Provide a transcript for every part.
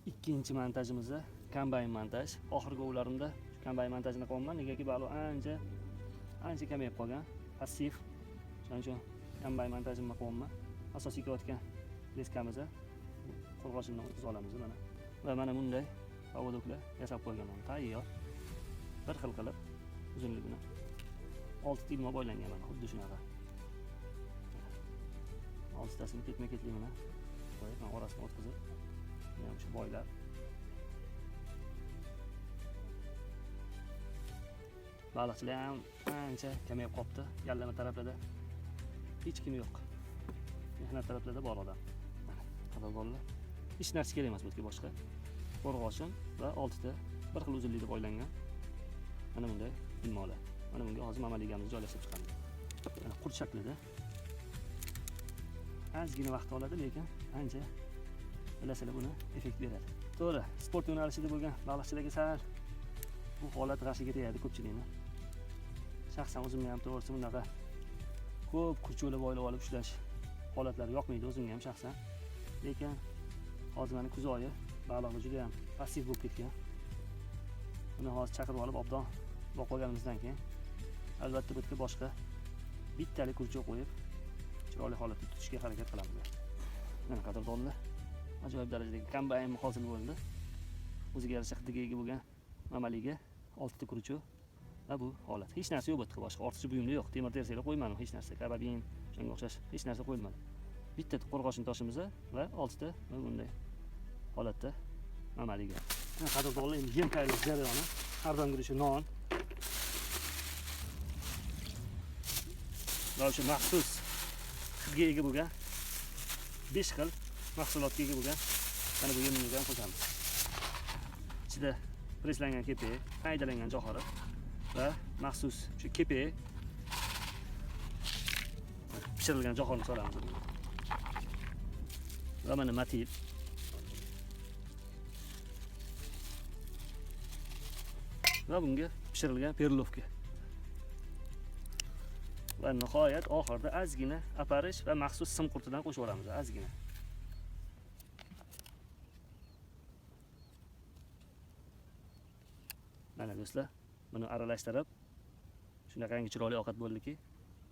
ikkinchi montajimizda kombayn montaj. Oxirgi o'yinlarimda kombayn montajini qilaman, negaki balo ancha kamayib qolgan. Passiv. Shuning uchun kombayn montajini qilaman. Asosiy kelayotgan leskamiz qo'rg'oshinni o'tkazib olamiz mana. Va mana bunday pavodoklar yasab qo'yganman. Tayyor. Bir xil qilib uzunligini 6 tiyilma boylangan mana, xuddi shunaqa. 6 tasini ketma-ketlik mana qo'yib, orasiga o'tkazib, yana shu boylar. Baliqchilar ham ancha kamayib qopti. Yallama taraflarda hech kim yo'q. Mehnat taraflarda bor odam. Mana qadrdonlar. Hech narsa kerak emas bu yerga boshqa. Qo'rg'oshin va 6 ta bir xil uzunlikda boylangan. Mana bunday ilmolar. Mana bunga hozir mamaligamizni joylashtirib chiqamiz. Mana qurt shaklida. Ozgina vaqt oladi, lekin ancha bilasizlar buni effekt beradi. To'g'ri, sport yo'nalishida bo'lgan baliqchilarga sal bu holat g'ashiga tegadi ko'pchilikni. Shaxsan o'zimga ham to'g'risi bunaqa ko'p kurcho'la boylab olib ushlash holatlari yoqmaydi o'zimga ham shaxsan. Lekin hozir mana kuz oyi baliqlar juda ham passiv bo'lib ketgan. Buni hozir chaqirib olib obdon boqib olganimizdan keyin albatta bu yerga boshqa bittalik kurcho qo'yib chiroyli holatda tutishga harakat qilamiz. Mana qadrdonlar, ajoyib darajadagi kombayn hosil bo'ldi. O'ziga yarasha hidiga ega bo'lgan mamaliga 6 ta kurcho va bu holat. Hech narsa yo'q bu yerda boshqa ortiqcha buyumlar yo'q. Temir tersalar qo'ymadim hech narsa. Karabin, shunga o'xshash hech narsa qo'yilmadi. Bitta qo'rg'oshin toshimiz va 6 ta bunday holatda mamaliga. Qadrdonlar, endi yem tayyorlash jarayoni. Har doimgidek shu non va o'sha maxsus hidga ega bo'lgan 5 xil mahsulotga ega bo'lgan mana bu yemimizni ham qo'shamiz. Ichida preslangan kepek, qaydalangan johori va maxsus shu kepek pishirilgan johorni solamiz. Va mana matil. Va bunga pishirilgan perlovka. Va nihoyat oxirida ozgina aparish va maxsus sim qurtidan qo'shib olamiz, ozgina. Mana do'stlar, buni aralashtirib shunaqangi chiroyli ovqat bo'ldiki,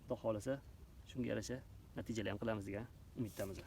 Xudo xolasa shunga yarasha natijalar ham qilamiz degan umiddamiz.